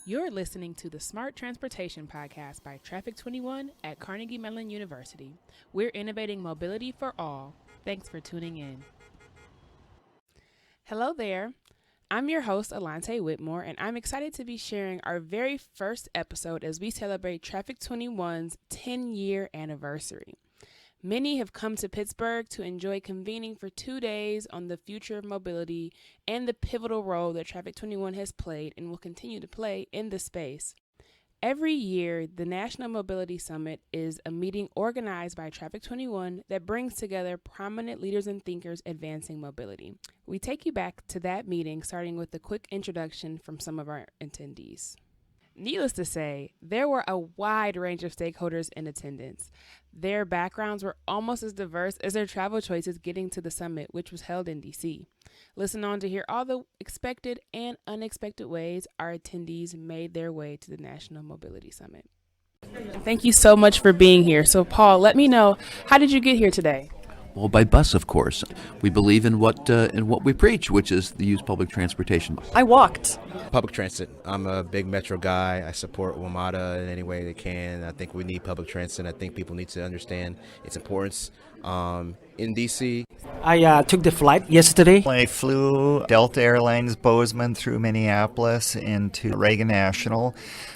You're listening to the Smart Transportation Podcast by Traffic 21 at Carnegie Mellon University. We're innovating mobility for all. Thanks for tuning in. Hello there. I'm your host, Alante Whitmore, and I'm excited to be sharing our very first episode as we celebrate Traffic 21's 10-year anniversary. Many have come to Pittsburgh to enjoy convening for 2 days on the future of mobility and the pivotal role that Traffic 21 has played and will continue to play in the space. Every year, the National Mobility Summit is a meeting organized by Traffic 21 that brings together prominent leaders and thinkers advancing mobility. We take you back to that meeting, starting with a quick introduction from some of our attendees. Needless to say, there were a wide range of stakeholders in attendance. Their backgrounds were almost as diverse as their travel choices getting to the summit, which was held in D.C. Listen on to hear all the expected and unexpected ways our attendees made their way to the National Mobility Summit. Thank you so much for being here. So, Paul, let me know, how did you get here today? Well, by bus, of course. We believe in what we preach, which is the use of public transportation. I walked. Public transit. I'm a big metro guy. I support WMATA in any way they can. I think we need public transit. I think people need to understand its importance. In D.C., I took the flight yesterday. I flew Delta Airlines Bozeman through Minneapolis into Reagan National.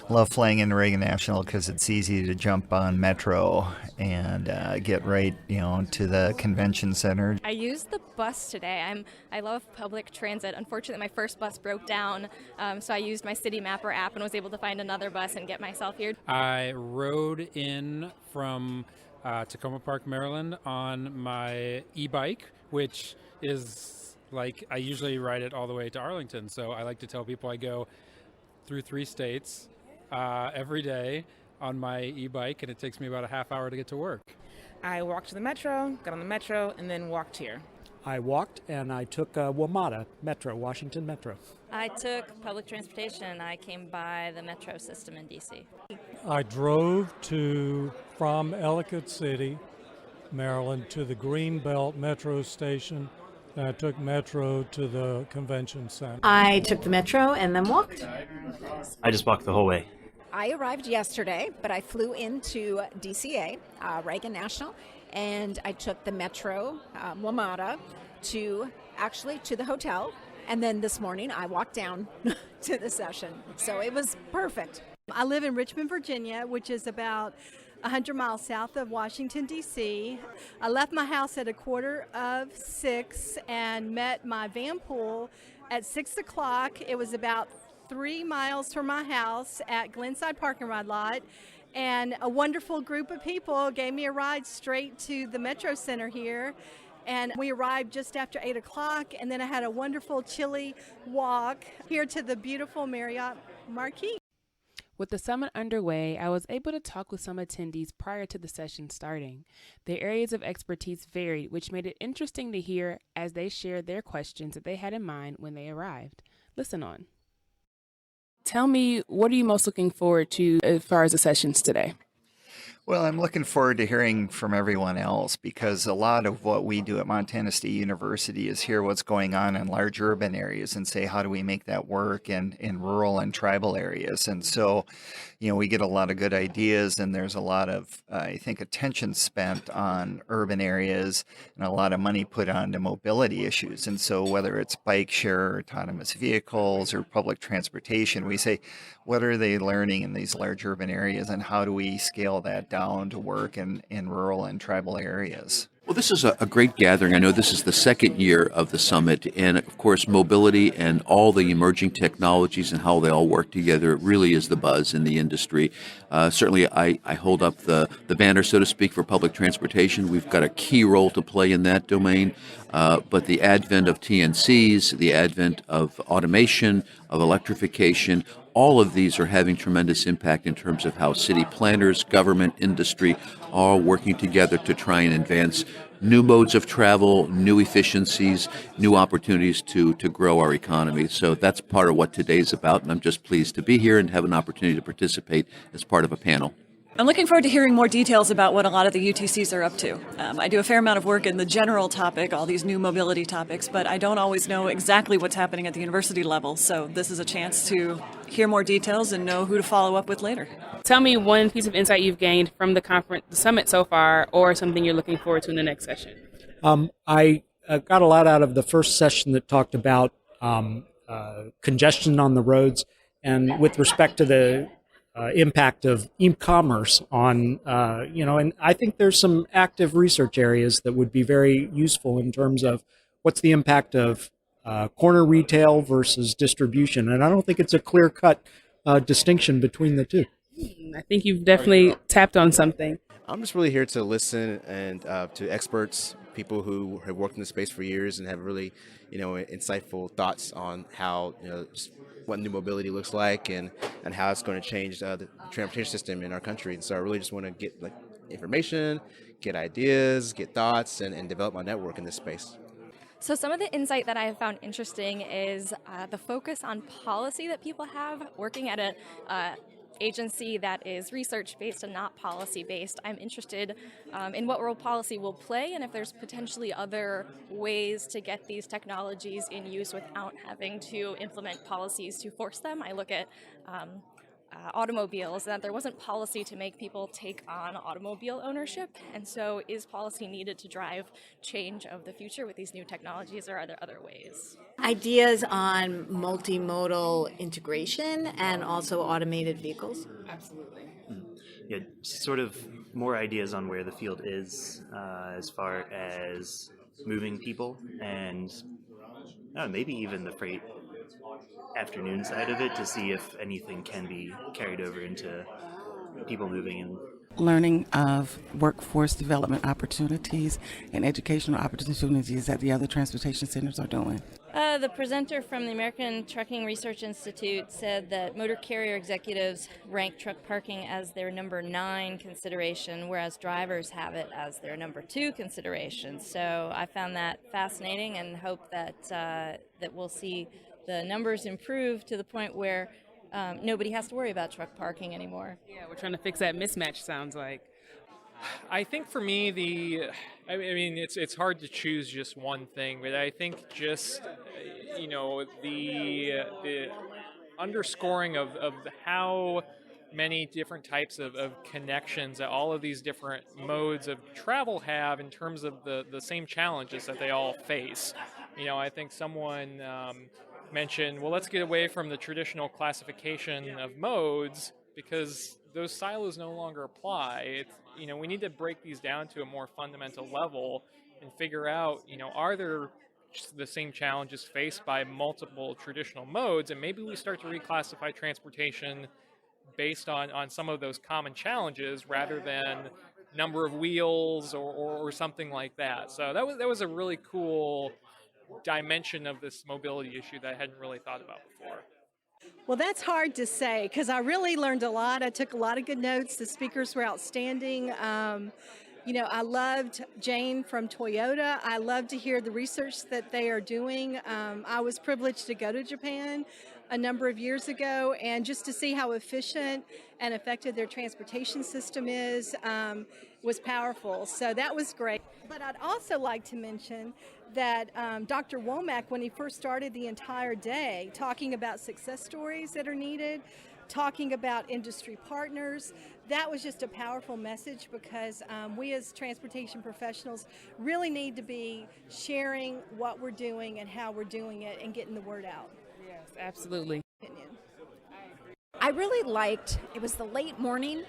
Love flying into Reagan National because it's easy to jump on Metro and get right, to the convention center. I used the bus today. I love public transit. Unfortunately, my first bus broke down, so I used my City Mapper app and was able to find another bus and get myself here. I rode in from Tacoma Park, Maryland on my e-bike, which is like, I usually ride it all the way to Arlington. So I like to tell people I go through 3 states every day on my e-bike, and it takes me about a half hour to get to work. I walked to the metro, got on the metro, and then walked here. I walked and I took WMATA Metro, Washington Metro. I took public transportation. I came by the metro system in D.C. I drove from Ellicott City, Maryland, to the Greenbelt Metro station. And I took Metro to the convention center. I took the Metro and then walked. I just walked the whole way. I arrived yesterday, but I flew into DCA, Reagan National, and I took the Metro, WMATA, to the hotel. And then this morning I walked down to the session. So it was perfect. I live in Richmond, Virginia, which is about 100 miles south of Washington, D.C. I left my house at 5:45 and met my van pool at 6 o'clock. It was about 3 miles from my house at Glenside Parking Ride Lot. And a wonderful group of people gave me a ride straight to the Metro Center here. And we arrived just after 8 o'clock, and then I had a wonderful chilly walk here to the beautiful Marriott Marquis. With the summit underway, I was able to talk with some attendees prior to the session starting. Their areas of expertise varied, which made it interesting to hear as they shared their questions that they had in mind when they arrived. Listen on. Tell me, what are you most looking forward to as far as the sessions today? Well, I'm looking forward to hearing from everyone else because a lot of what we do at Montana State University is hear what's going on in large urban areas and say, how do we make that work in rural and tribal areas? And so, we get a lot of good ideas, and there's a lot of, I think, attention spent on urban areas and a lot of money put onto mobility issues. And so whether it's bike share, autonomous vehicles, or public transportation, we say, what are they learning in these large urban areas, and how do we scale that down to work in rural and tribal areas? Well, this is a great gathering. I know this is the second year of the summit, and of course, mobility and all the emerging technologies and how they all work together really is the buzz in the industry. Certainly, I hold up the banner, so to speak, for public transportation. We've got a key role to play in that domain, but the advent of TNCs, the advent of automation, of electrification, all of these are having tremendous impact in terms of how city planners, government, industry are working together to try and advance new modes of travel, new efficiencies, new opportunities to grow our economy. So that's part of what today's about, and I'm just pleased to be here and have an opportunity to participate as part of a panel. I'm looking forward to hearing more details about what a lot of the UTCs are up to. I do a fair amount of work in the general topic, all these new mobility topics, but I don't always know exactly what's happening at the university level. So this is a chance to hear more details and know who to follow up with later. Tell me one piece of insight you've gained from the summit so far, or something you're looking forward to in the next session. I got a lot out of the first session that talked about congestion on the roads, and with respect to the impact of e-commerce on, and I think there's some active research areas that would be very useful in terms of what's the impact of corner retail versus distribution. And I don't think it's a clear-cut distinction between the two. I think you've definitely tapped on something. I'm just really here to listen and to experts, people who have worked in the space for years and have really, insightful thoughts on how, just what new mobility looks like and how it's going to change the transportation system in our country. And so I really just want to get information, get ideas, get thoughts, and develop my network in this space. So some of the insight that I have found interesting is the focus on policy that people have working at a agency that is research-based and not policy-based. I'm interested in what role policy will play and if there's potentially other ways to get these technologies in use without having to implement policies to force them. I look at automobiles, and that there wasn't policy to make people take on automobile ownership, and so is policy needed to drive change of the future with these new technologies, or are there other ways? Ideas on multimodal integration and also automated vehicles? Absolutely. Yeah, sort of more ideas on where the field is as far as moving people and maybe even the freight afternoon side of it to see if anything can be carried over into people moving in. Learning of workforce development opportunities and educational opportunities that the other transportation centers are doing. The presenter from the American Trucking Research Institute said that motor carrier executives rank truck parking as their number 9 consideration, whereas drivers have it as their number 2 consideration. So I found that fascinating and hope that that we'll see the numbers improve to the point where nobody has to worry about truck parking anymore. Yeah, we're trying to fix that mismatch, sounds like. I think for me, it's hard to choose just one thing, but I think just, the underscoring of how many different types of connections that all of these different modes of travel have in terms of the same challenges that they all face. I think someone mentioned, well, let's get away from the traditional classification of modes because those silos no longer apply. We need to break these down to a more fundamental level and figure out, are there the same challenges faced by multiple traditional modes, and maybe we start to reclassify transportation based on some of those common challenges rather than number of wheels or something like that. So that was a really cool dimension of this mobility issue that I hadn't really thought about before. Well, that's hard to say because I really learned a lot. I took a lot of good notes. The speakers were outstanding. I loved Jane from Toyota. I loved to hear the research that they are doing. I was privileged to go to Japan a number of years ago, and just to see how efficient and effective their transportation system is was powerful. So that was great. But I'd also like to mention that Dr. Womack, when he first started the entire day, talking about success stories that are needed, talking about industry partners, that was just a powerful message because we as transportation professionals really need to be sharing what we're doing and how we're doing it and getting the word out. Yes, absolutely. I really liked, it was the late morning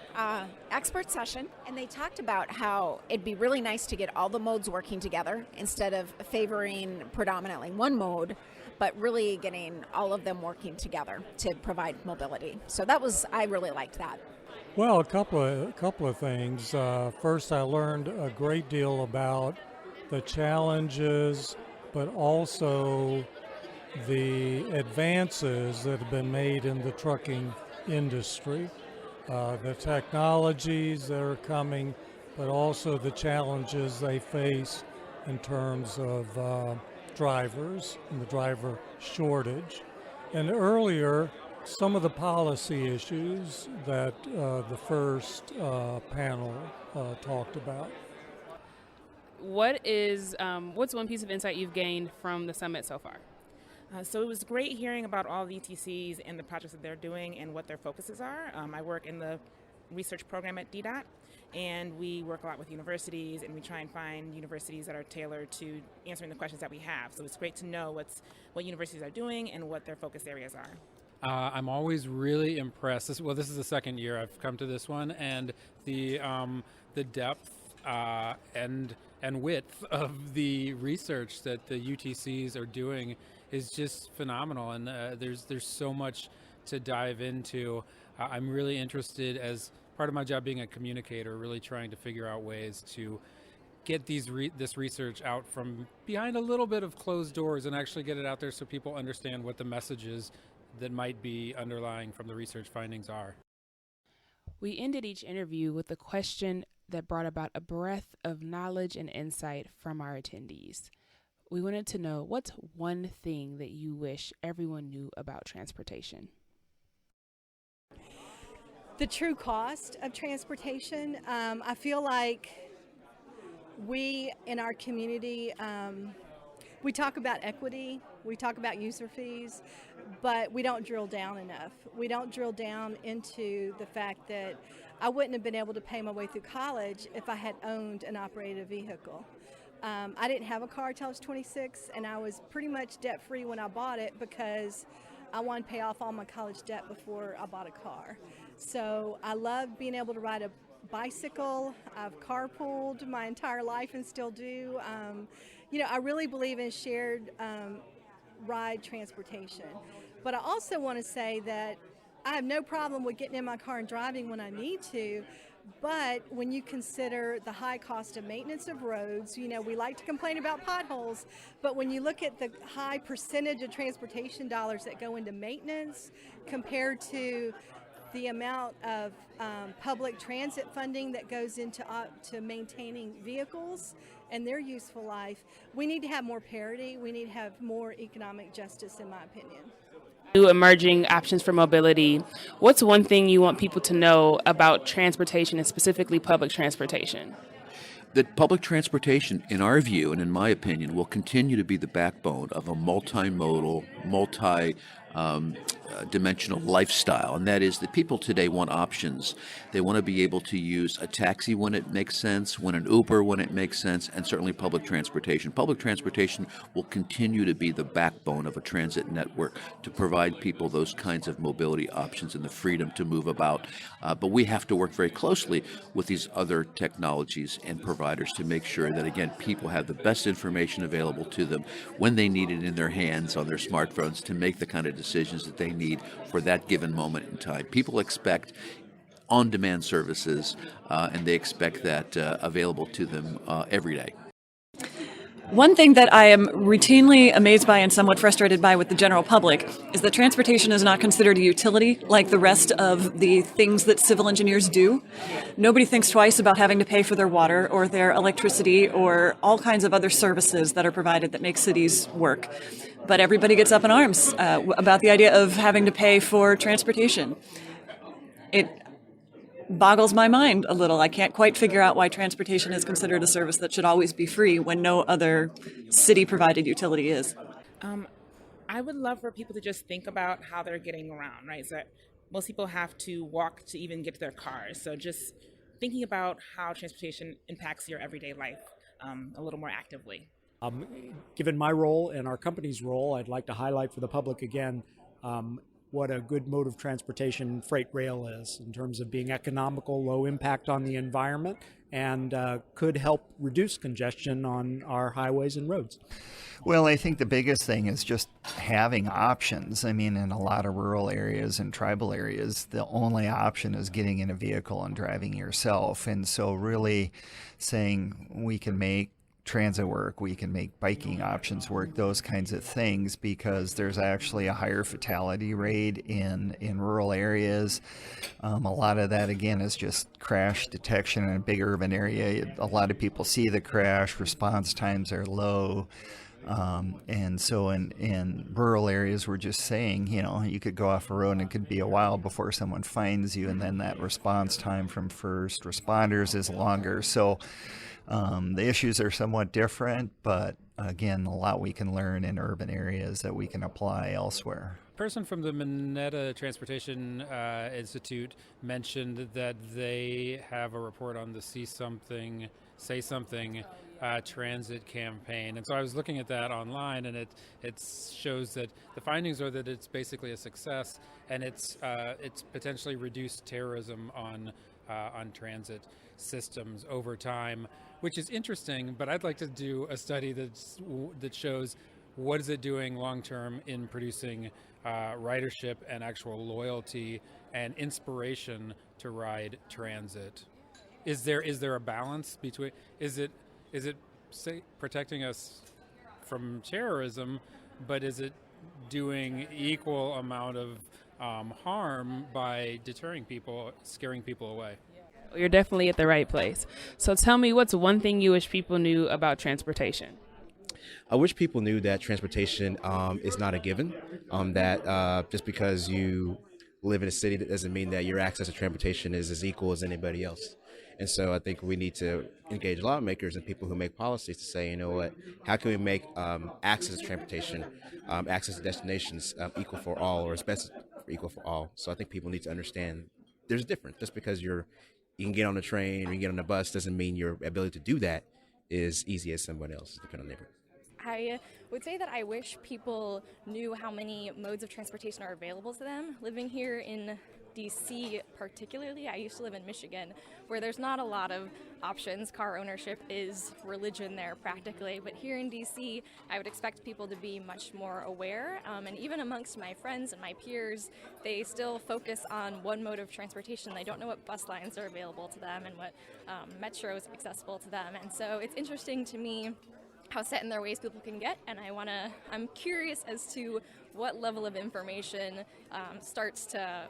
expert session, and they talked about how it'd be really nice to get all the modes working together instead of favoring predominantly one mode, but really getting all of them working together to provide mobility. So I really liked that. Well, a couple of things. First, I learned a great deal about the challenges, but also the advances that have been made in the trucking industry, the technologies that are coming, but also the challenges they face in terms of drivers and the driver shortage. And earlier, some of the policy issues that the first panel talked about. What's one piece of insight you've gained from the summit so far? So it was great hearing about all the ETCs and the projects that they're doing and what their focuses are. I work in the research program at DDOT, and we work a lot with universities, and we try and find universities that are tailored to answering the questions that we have. So it's great to know what universities are doing and what their focus areas are. I'm always really impressed. This is the second year I've come to this one, and the depth and width of the research that the UTCs are doing is just phenomenal. And there's so much to dive into. I'm really interested, as part of my job being a communicator, really trying to figure out ways to get this research out from behind a little bit of closed doors and actually get it out there so people understand what the messages that might be underlying from the research findings are. We ended each interview with a question that brought about a breadth of knowledge and insight from our attendees. We wanted to know, what's one thing that you wish everyone knew about transportation? The true cost of transportation. I feel like we in our community, we talk about equity, we talk about user fees, but we don't drill down enough. We don't drill down into the fact that I wouldn't have been able to pay my way through college if I had owned and operated a vehicle. I didn't have a car till I was 26, and I was pretty much debt-free when I bought it because I wanted to pay off all my college debt before I bought a car. So I love being able to ride a bicycle. I've carpooled my entire life and still do. I really believe in shared ride transportation. But I also want to say that I have no problem with getting in my car and driving when I need to. But when you consider the high cost of maintenance of roads, we like to complain about potholes, but when you look at the high percentage of transportation dollars that go into maintenance compared to the amount of public transit funding that goes into to maintaining vehicles and their useful life, we need to have more parity. We need to have more economic justice, in my opinion. New emerging options for mobility. What's one thing you want people to know about transportation, and specifically public transportation? That public transportation, in our view and in my opinion, will continue to be the backbone of a multimodal, dimensional lifestyle, and that is that people today want options. They want to be able to use a taxi when it makes sense, when an Uber when it makes sense, and certainly public transportation. Public transportation will continue to be the backbone of a transit network to provide people those kinds of mobility options and the freedom to move about. But we have to work very closely with these other technologies and providers to make sure that, again, people have the best information available to them when they need it in their hands on their smartphones to make the kind of decisions that they need for that given moment in time. People expect on-demand services, and they expect that available to them every day. One thing that I am routinely amazed by and somewhat frustrated by with the general public is that transportation is not considered a utility like the rest of the things that civil engineers do. Nobody thinks twice about having to pay for their water or their electricity or all kinds of other services that are provided that make cities work. But everybody gets up in arms about the idea of having to pay for transportation. It boggles my mind a little. I can't quite figure out why transportation is considered a service that should always be free when no other city-provided utility is. I would love for people to just think about how they're getting around, right? So most people have to walk to even get to their cars. So just thinking about how transportation impacts your everyday life a little more actively. Given my role and our company's role, I'd like to highlight for the public again what a good mode of transportation freight rail is in terms of being economical, low impact on the environment, and could help reduce congestion on our highways and roads. Well, I think the biggest thing is just having options. I mean, in a lot of rural areas and tribal areas, the only option is getting in a vehicle and driving yourself. And so really saying we can make transit work, we can make biking options work, those kinds of things, because there's actually a higher fatality rate in rural areas. A lot of that, again, is just crash detection in a big urban area. A lot of people see the crash, response times are low. And so in rural areas, we're just saying, you could go off a road and it could be a while before someone finds you, and then that response time from first responders is longer. So the issues are somewhat different, but again, a lot we can learn in urban areas that we can apply elsewhere. Person from the Mineta Transportation Institute mentioned that they have a report on the See Something, Say Something transit campaign. And so I was looking at that online, and it shows that the findings are that it's basically a success, and it's potentially reduced terrorism on transit systems over time, which is interesting. But I'd like to do a study that shows what is it doing long term in producing ridership and actual loyalty and inspiration to ride transit. Is there a balance between, is it say, protecting us from terrorism, but is it doing equal amount of harm by deterring people, scaring people away? You're definitely at the right place. So tell me, what's one thing you wish people knew about transportation? I wish people knew that transportation is not a given, that just because you live in a city, that doesn't mean that your access to transportation is as equal as anybody else. And so I think we need to engage lawmakers and people who make policies to say, you know what, how can we make access to transportation, access to destinations equal for all, or especially equal for all. So I think people need to understand there's a difference. Just because you can get on the train or you can get on the bus doesn't mean your ability to do that is easy as someone else, depending on the neighborhood. I would say that I wish people knew how many modes of transportation are available to them. Living here in DC particularly, I used to live in Michigan, where there's not a lot of options. Car ownership is religion there practically, but here in DC, I would expect people to be much more aware, and even amongst my friends and my peers, they still focus on one mode of transportation. They don't know what bus lines are available to them and what metro is accessible to them, and so it's interesting to me how set in their ways people can get, and I'm curious as to what level of information starts to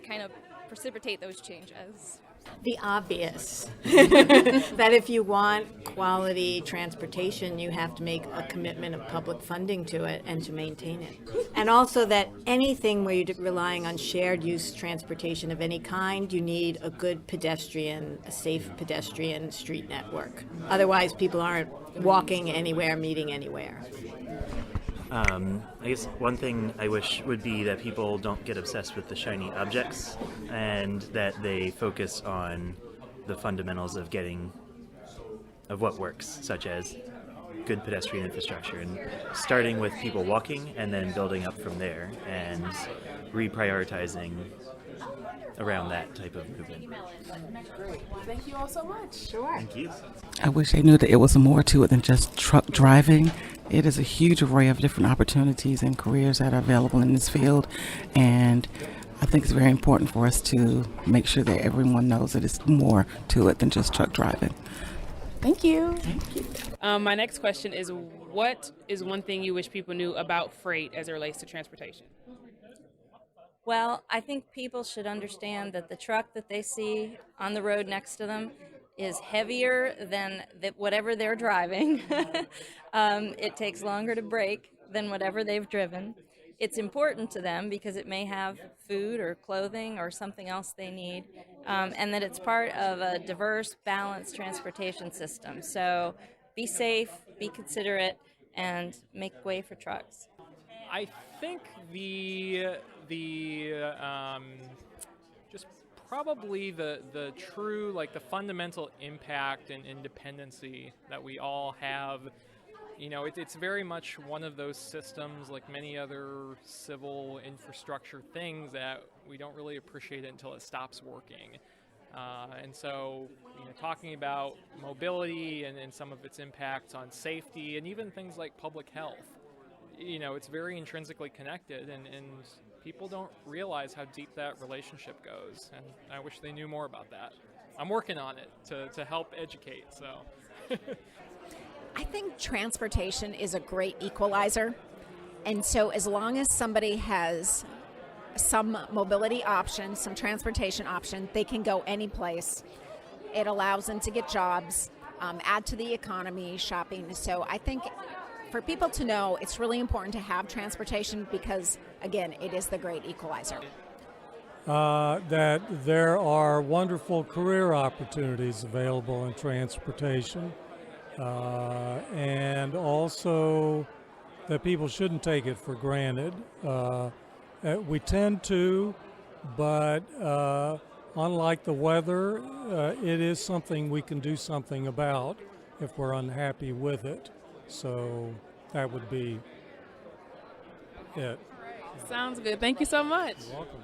kind of precipitate those changes. The obvious, that if you want quality transportation, you have to make a commitment of public funding to it and to maintain it. And also that anything where you're relying on shared use transportation of any kind, you need a good pedestrian, a safe pedestrian street network. Otherwise, people aren't walking anywhere, meeting anywhere. I guess one thing I wish would be that people don't get obsessed with the shiny objects and that they focus on the fundamentals of what works, such as good pedestrian infrastructure, and starting with people walking and then building up from there and reprioritizing around that type of movement. Thank you all so much. Sure. Thank you. I wish they knew that it was more to it than just truck driving. It is a huge array of different opportunities and careers that are available in this field, and I think it's very important for us to make sure that everyone knows that it's more to it than just truck driving. Thank you. Thank you. My next question is, what is one thing you wish people knew about freight as it relates to transportation? Well, I think people should understand that the truck that they see on the road next to them is heavier than whatever they're driving. It takes longer to brake than whatever they've driven. It's important to them because it may have food or clothing or something else they need, and that it's part of a diverse, balanced transportation system. So be safe, be considerate, and make way for trucks. I think just probably the true, like the fundamental impact and independency that we all have. You know, it's very much one of those systems, like many other civil infrastructure things, that we don't really appreciate it until it stops working. And so, talking about mobility and some of its impacts on safety and even things like public health, it's very intrinsically connected, and people don't realize how deep that relationship goes, and I wish they knew more about that. I'm working on it to help educate, so. I think transportation is a great equalizer, and so as long as somebody has some mobility option, some transportation option, they can go any place. It allows them to get jobs, add to the economy, shopping. So I think for people to know, it's really important to have transportation because, again, it is the great equalizer. That there are wonderful career opportunities available in transportation, and also that people shouldn't take it for granted. We tend to, but unlike the weather, it is something we can do something about if we're unhappy with it. So that would be it. Sounds good. Thank you so much. You're welcome.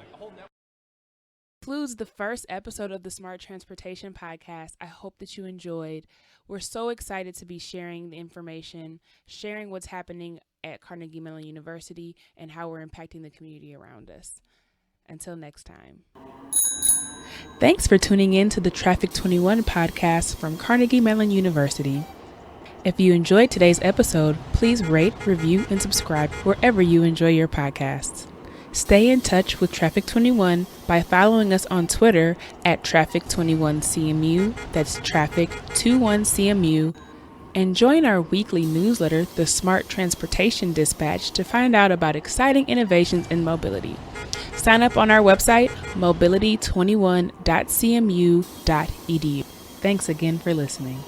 Concludes the first episode of the Smart Transportation Podcast. I hope that you enjoyed. We're so excited to be sharing the information, sharing what's happening at Carnegie Mellon University, and how we're impacting the community around us. Until next time. Thanks for tuning in to the Traffic 21 podcast from Carnegie Mellon University. If you enjoyed today's episode, please rate, review, and subscribe wherever you enjoy your podcasts. Stay in touch with Traffic 21 by following us on Twitter at Traffic21CMU, that's Traffic21CMU, and join our weekly newsletter, the Smart Transportation Dispatch, to find out about exciting innovations in mobility. Sign up on our website, mobility21.cmu.edu. Thanks again for listening.